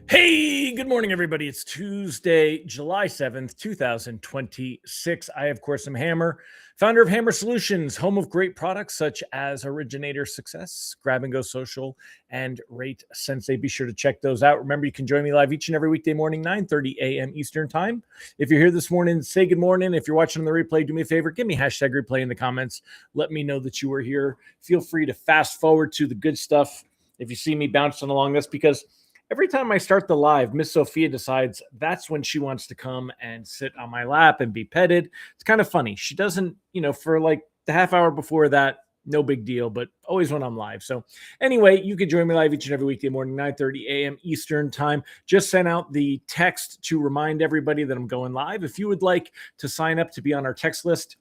Hey, good morning, everybody. It's Tuesday, July 7th, 2026. I, of course, am Hammer, founder of Hammer Solutions, home of great products such as Originator Success, Grab and Go Social, and Rate Sensei. Be sure to check those out. Remember, you can join me live each and every weekday morning, 9:30 a.m. Eastern Time. If you're here this morning, say good morning. If you're watching on the replay, do me a favor, give me hashtag replay in the comments. Let me know that you are here. Feel free to fast forward to the good stuff if you see me bouncing along this, because every time I start the live, Miss Sophia decides that's when she wants to come and sit on my lap and be petted. It's kind of funny. She doesn't, for like the half hour before that, no big deal, but always when I'm live. So anyway, you can join me live each and every weekday morning, 9:30 a.m. Eastern Time. Just sent out the text to remind everybody that I'm going live. If you would like to sign up to be on our text list,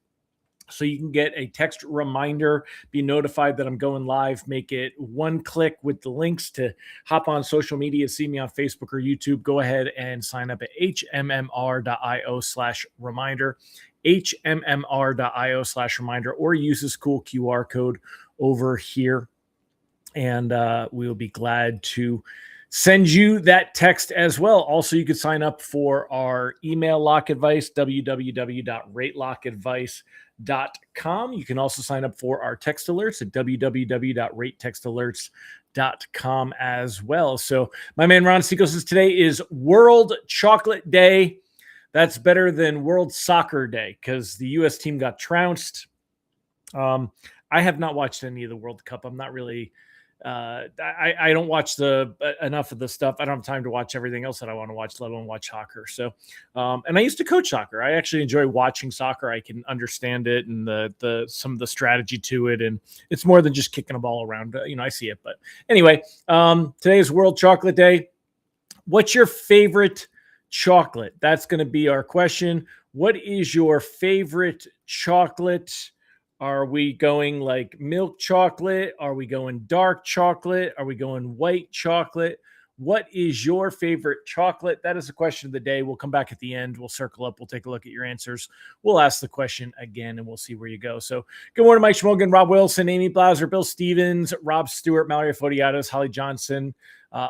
so you can get a text reminder, be notified that I'm going live, make it one click with the links to hop on social media, see me on Facebook or YouTube. Go ahead and sign up at hmmr.io/reminder, hmmr.io/reminder, or use this cool QR code over here. And we will be glad to send you that text as well. Also, you could sign up for our email lock advice, www.ratelockadvice.com. You can also sign up for our text alerts at www.ratetextalerts.com as well. So my man Ron Seco says today is World Chocolate Day. That's better than World Soccer Day because the U.S. team got trounced. I have not watched any of the World Cup. I'm not really I don't watch enough of the stuff. I don't have time to watch everything else that I want to watch, let alone watch soccer. So, and I used to coach soccer. I actually enjoy watching soccer. I can understand it and the some of the strategy to it, and it's more than just kicking a ball around. I see it. But anyway, today is World Chocolate Day. What's your favorite chocolate? That's going to be our question. What is your favorite chocolate? Are we going like milk chocolate? Are we going dark chocolate? Are we going white chocolate? What is your favorite chocolate? That is the question of the day. We'll come back at the end. We'll circle up. We'll take a look at your answers. We'll ask the question again, and we'll see where you go. So good morning, Mike Schmogan, Rob Wilson, Amy Blauser, Bill Stevens, Rob Stewart, Mallory Fodiatos, Holly Johnson,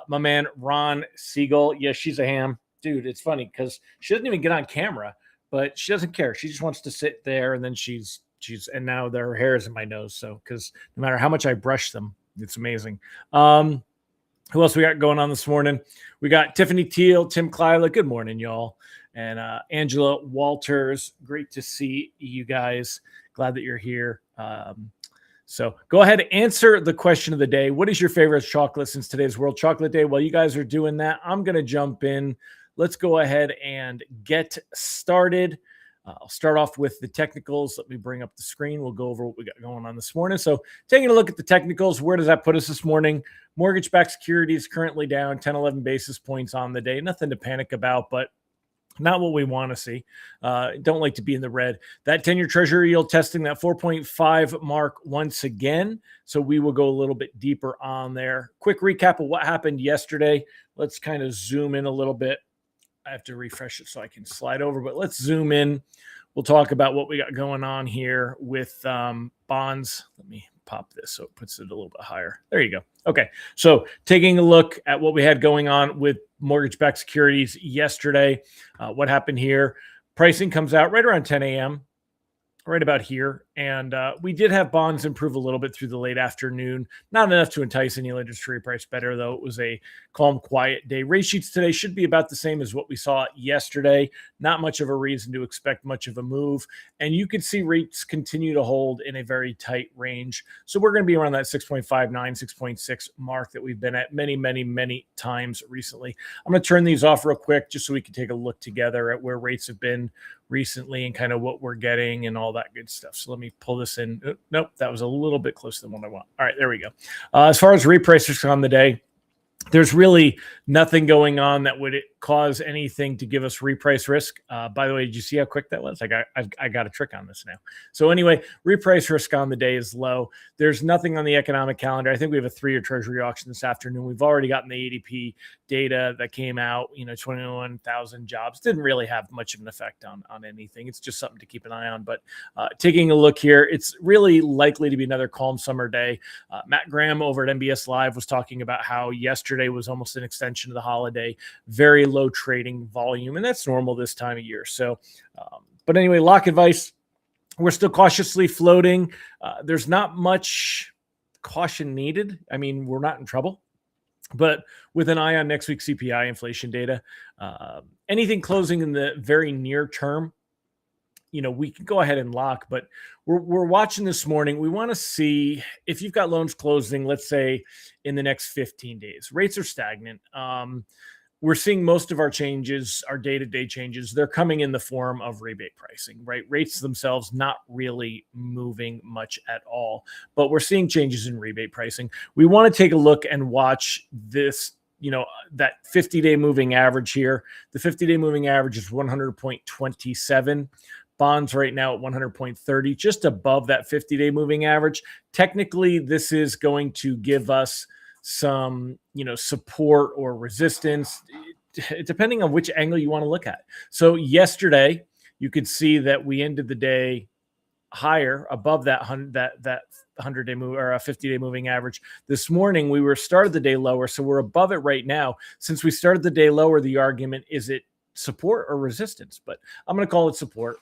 my man Ron Siegel. Yeah, she's a ham. Dude, it's funny because she doesn't even get on camera, but she doesn't care. She just wants to sit there, and then and now their hair is in my nose. So, because no matter how much I brush them, it's amazing. Who else we got going on this morning? We got Tiffany Teal, Tim Klyla. Good morning, y'all. And Angela Walters. Great to see you guys. Glad that you're here. So go ahead and answer the question of the day. What is your favorite chocolate since today's World Chocolate Day? While you guys are doing that, I'm going to jump in. Let's go ahead and get started. I'll start off with the technicals. Let me bring up the screen. We'll go over what we got going on this morning. So taking a look at the technicals, where does that put us this morning? Mortgage-backed securities currently down 10, 11 basis points on the day. Nothing to panic about, but not what we want to see. Don't like to be in the red. That 10-year treasury yield testing that 4.5 mark once again. So we will go a little bit deeper on there. Quick recap of what happened yesterday. Let's kind of zoom in a little bit. I have to refresh it so I can slide over, but let's zoom in. We'll talk about what we got going on here with bonds. Let me pop this so it puts it a little bit higher. There you go. Okay. So taking a look at what we had going on with mortgage-backed securities yesterday, what happened here? Pricing comes out right around 10 a.m., right about here. And we did have bonds improve a little bit through the late afternoon. Not enough to entice any industry price better, though. It was a calm, quiet day. Rate sheets today should be about the same as what we saw yesterday. Not much of a reason to expect much of a move. And you could see rates continue to hold in a very tight range. So we're going to be around that 6.59, 6.6 mark that we've been at many, many, many times recently. I'm going to turn these off real quick just so we can take a look together at where rates have been recently and kind of what we're getting and all that good stuff. So let me pull this in. Nope, that was a little bit closer than what I want. All right, there we go. As far as reprices on the day, there's really nothing going on that would cause anything to give us reprice risk. By the way, did you see how quick that was? I got a trick on this now. So anyway, reprice risk on the day is low. There's nothing on the economic calendar. I think we have a 3-year treasury auction this afternoon. We've already gotten the ADP data that came out, 21,000 jobs. Didn't really have much of an effect on anything. It's just something to keep an eye on. But taking a look here, it's really likely to be another calm summer day. Matt Graham over at MBS Live was talking about how yesterday was almost an extension of the holiday, very low trading volume, and that's normal this time of year. So, but anyway, lock advice. We're still cautiously floating. There's not much caution needed. I mean, we're not in trouble, but with an eye on next week's CPI inflation data, anything closing in the very near term, we can go ahead and lock, but we're watching this morning. We want to see if you've got loans closing, let's say in the next 15 days, rates are stagnant. We're seeing most of our changes, our day-to-day changes, they're coming in the form of rebate pricing, right? Rates themselves not really moving much at all, but we're seeing changes in rebate pricing. We want to take a look and watch this, that 50-day moving average here. The 50-day moving average is 100.27. Bonds right now at 100.30, just above that 50-day moving average. Technically, this is going to give us some, support or resistance, depending on which angle you want to look at. So yesterday, you could see that we ended the day higher above that 100-day move or a 50-day moving average. This morning, we started the day lower, so we're above it right now. Since we started the day lower, the argument is it support or resistance, but I'm going to call it support.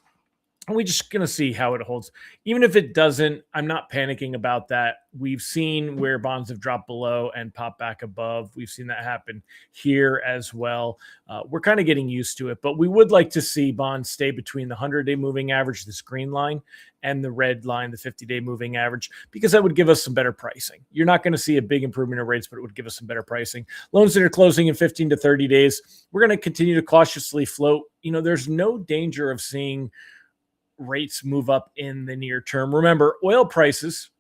We're just going to see how it holds. Even if it doesn't, I'm not panicking about that. We've seen where bonds have dropped below and popped back above. We've seen that happen here as well. We're kind of getting used to it, but we would like to see bonds stay between the 100-day moving average, this green line, and the red line, the 50-day moving average, because that would give us some better pricing. You're not going to see a big improvement in rates, but it would give us some better pricing. Loans that are closing in 15 to 30 days, we're going to continue to cautiously float. There's no danger of seeing rates move up in the near term. Remember, oil prices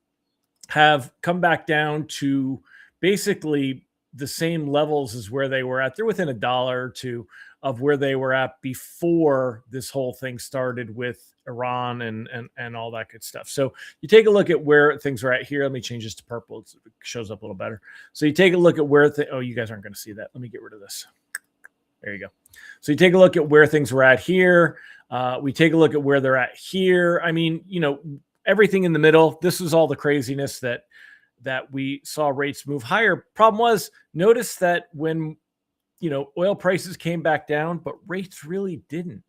have come back down to basically the same levels as where they were at. They're within $1 or $2 of where they were at before this whole thing started with Iran and all that good stuff. So you take a look at where things are at here. Let me change this to purple. It shows up a little better. So you take a look at where you guys aren't going to see that. Let me get rid of this. There you go. So you take a look at where things were at here. We take a look at where they're at here. I mean, everything in the middle. This is all the craziness that we saw rates move higher. Problem was, notice that when, oil prices came back down, but rates really didn't.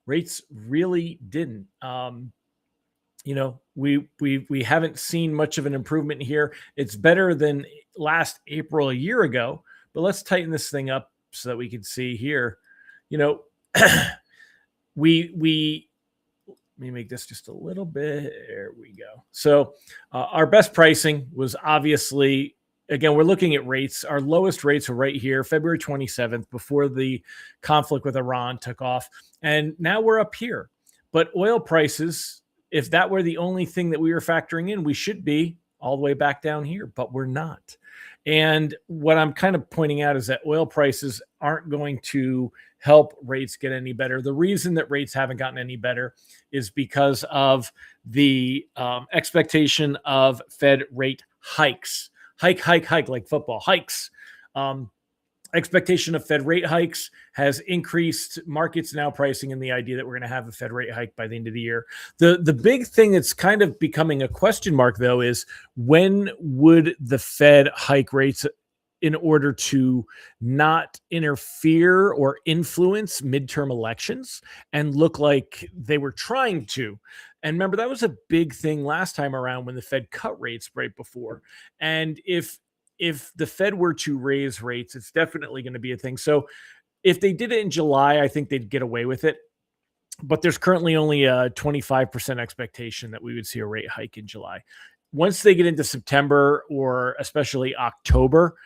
Rates really didn't. We haven't seen much of an improvement here. It's better than last April a year ago, but let's tighten this thing up so that we can see here. Let me make this just a little bit. There we go. So our best pricing was obviously, again, we're looking at rates. Our lowest rates are right here, February 27th, before the conflict with Iran took off. And now we're up here. But oil prices, if that were the only thing that we were factoring in, we should be all the way back down here, but we're not. And what I'm kind of pointing out is that oil prices aren't going to help rates get any better. The reason that rates haven't gotten any better is because of the expectation of Fed rate hikes. Hike, like football, hikes. Expectation of Fed rate hikes has increased. Markets now pricing in the idea that we're going to have a Fed rate hike by the end of the year. The big thing that's kind of becoming a question mark, though, is when would the Fed hike rates in order to not interfere or influence midterm elections and look like they were trying to. And remember, that was a big thing last time around when the Fed cut rates right before. And if the Fed were to raise rates, it's definitely going to be a thing. So if they did it in July, I think they'd get away with it. But there's currently only a 25% expectation that we would see a rate hike in July. Once they get into September or especially October,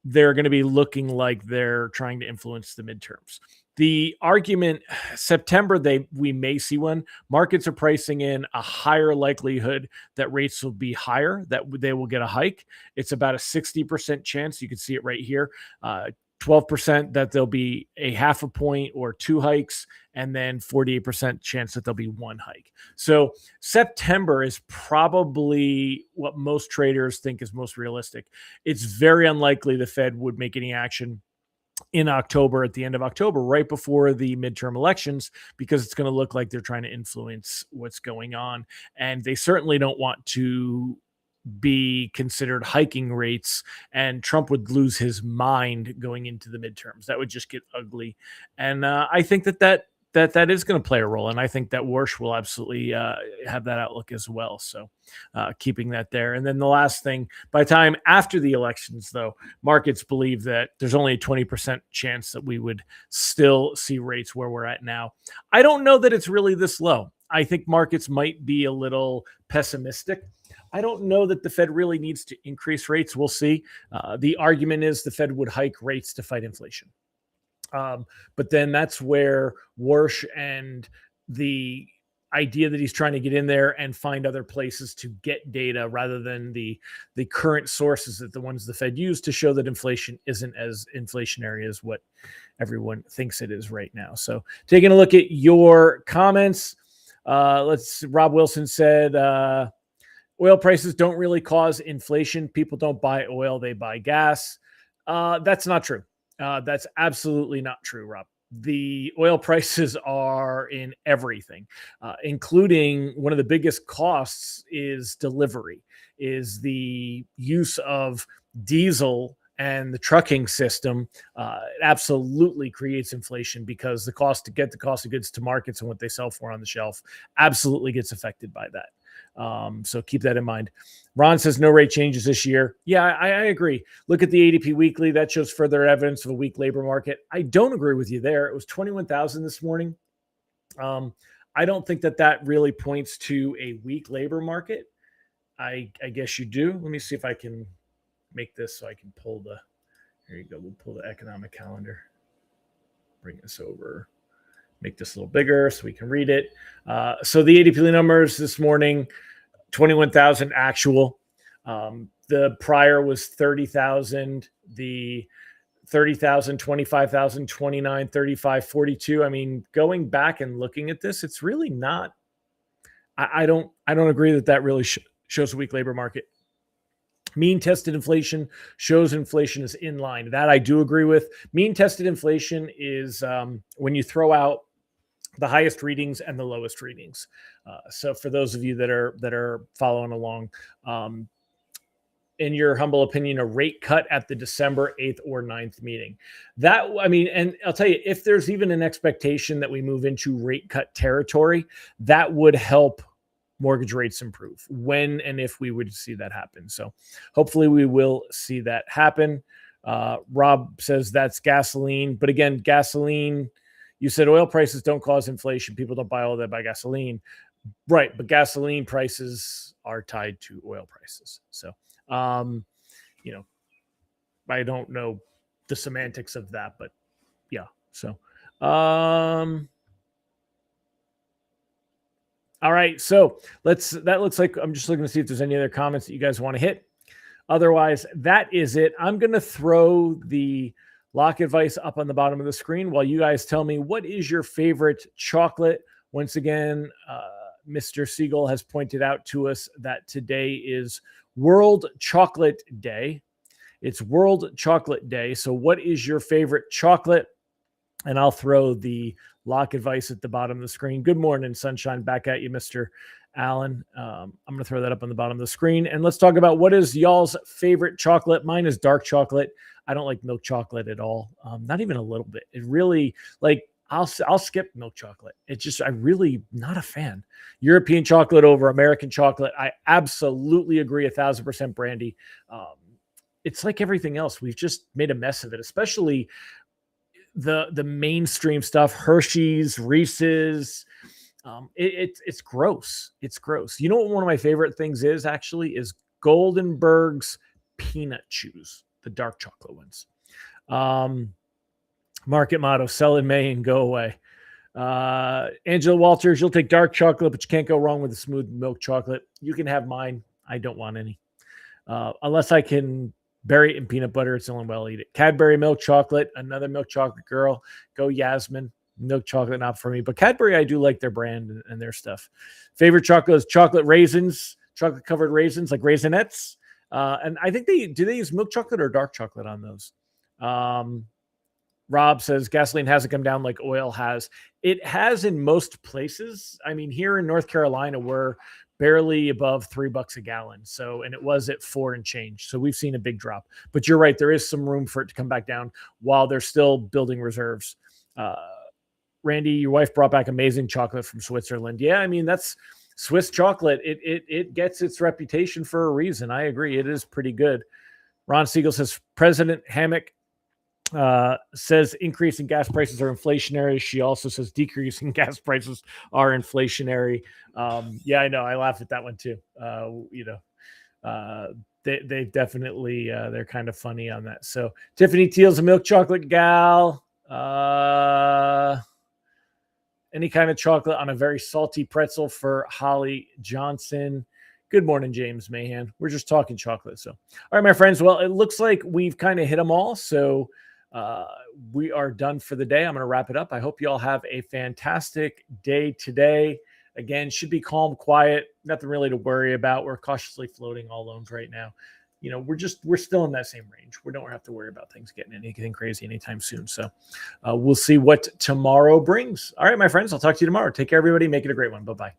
they're going to be looking like they're trying to influence the midterms. The argument, September, we may see one. Markets are pricing in a higher likelihood that rates will be higher, that they will get a hike. It's about a 60% chance. You can see it right here. 12% that there'll be a half a point or 2 hikes, and then 48% chance that there'll be 1 hike. So September is probably what most traders think is most realistic. It's very unlikely the Fed would make any action in October, at the end of October, right before the midterm elections, because it's going to look like they're trying to influence what's going on. And they certainly don't want to be considered hiking rates, and Trump would lose his mind going into the midterms. That would just get ugly. And I think that is going to play a role. And I think that Warsh will absolutely have that outlook as well. So keeping that there. And then the last thing, by the time after the elections, though, markets believe that there's only a 20% chance that we would still see rates where we're at now. I don't know that it's really this low. I think markets might be a little pessimistic. I don't know that the Fed really needs to increase rates. We'll see. The argument is the Fed would hike rates to fight inflation. But then that's where Warsh and the idea that he's trying to get in there and find other places to get data rather than the current sources that the ones the Fed use to show that inflation isn't as inflationary as what everyone thinks it is right now. So taking a look at your comments, Rob Wilson said, oil prices don't really cause inflation. People don't buy oil, they buy gas. That's not true. That's absolutely not true, Rob. The oil prices are in everything, including one of the biggest costs is delivery, is the use of diesel and the trucking system. It absolutely creates inflation because the cost to get the cost of goods to markets and what they sell for on the shelf absolutely gets affected by that. So keep that in mind. Ron says no rate changes this year. Yeah, I agree. Look at the ADP weekly. That shows further evidence of a weak labor market. I don't agree with you there. It was 21,000 this morning. I don't think that really points to a weak labor market. I guess you do. Let me see if I can make this so I can pull here you go. We'll pull the economic calendar. Bring this over. Make this a little bigger so we can read it. So the ADP numbers this morning, 21,000 actual. The prior was 30,000. The 30,000, 25,000, 29, 35, 42. I mean, going back and looking at this, it's really not. I don't agree that really shows a weak labor market. Mean tested inflation shows inflation is in line. That I do agree with. Mean tested inflation is when you throw out the highest readings and the lowest readings. So for those of you that are following along, in your humble opinion, a rate cut at the December 8th or 9th meeting. And I'll tell you, if there's even an expectation that we move into rate cut territory, that would help mortgage rates improve when and if we would see that happen. So hopefully we will see that happen. Rob says that's gasoline. But again, gasoline, you said oil prices don't cause inflation. People don't buy all that by gasoline. Right. But gasoline prices are tied to oil prices. So, I don't know the semantics of that, but yeah. So, all right, so that looks like I'm just looking to see if there's any other comments that you guys want to hit. Otherwise, that is it. I'm going to throw the lock advice up on the bottom of the screen while you guys tell me what is your favorite chocolate. Once again, Mr. Siegel has pointed out to us that today is World Chocolate Day. It's World Chocolate Day. So what is your favorite chocolate? And I'll throw the lock advice at the bottom of the screen. Good morning, sunshine. Back at you, Mr. Allen. I'm going to throw that up on the bottom of the screen. And let's talk about what is y'all's favorite chocolate. Mine is dark chocolate. I don't like milk chocolate at all. Not even a little bit. It really, I'll skip milk chocolate. It's just, I really not a fan. European chocolate over American chocolate. I absolutely agree 1,000% Brandy. It's like everything else. We've just made a mess of it, especially the mainstream stuff, Hershey's, Reese's. It's gross. It's gross. You know what one of my favorite things is Goldenberg's peanut chews, the dark chocolate ones. Market motto, sell in May and go away. Angela Walters, you'll take dark chocolate, but you can't go wrong with a smooth milk chocolate. You can have mine. I don't want any. Unless I can Berry and peanut butter. It's the only way I'll eat it. Cadbury milk chocolate. Another milk chocolate girl. Go Yasmin. Milk chocolate, not for me. But Cadbury, I do like their brand and their stuff. Favorite chocolate is chocolate raisins, chocolate covered raisins like Raisinets. And I think they use milk chocolate or dark chocolate on those. Rob says gasoline hasn't come down like oil has. It has in most places. I mean, here in North Carolina, we're barely above $3 a gallon. So, and it was at 4 and change. So we've seen a big drop. But you're right, there is some room for it to come back down while they're still building reserves. Randy, your wife brought back amazing chocolate from Switzerland. Yeah, I mean, that's Swiss chocolate. It gets its reputation for a reason. I agree. It is pretty good. Ron Siegel says President Hammock says increasing gas prices are inflationary. She also says decreasing gas prices are inflationary. Yeah, I know. I laughed at that one too. They definitely they're kind of funny on that. So Tiffany Teal's a milk chocolate gal. Any kind of chocolate on a very salty pretzel for Holly Johnson. Good morning, James Mahan. We're just talking chocolate. So, all right, my friends. Well, it looks like we've kind of hit them all. So we are done for the day. I'm going to wrap it up. I hope you all have a fantastic day today. Again, should be calm, quiet, nothing really to worry about. We're cautiously floating all loans right now. We're still in that same range. We don't have to worry about things getting anything crazy anytime soon. So we'll see what tomorrow brings. All right, my friends, I'll talk to you tomorrow. Take care, everybody. Make it a great one. Bye-bye.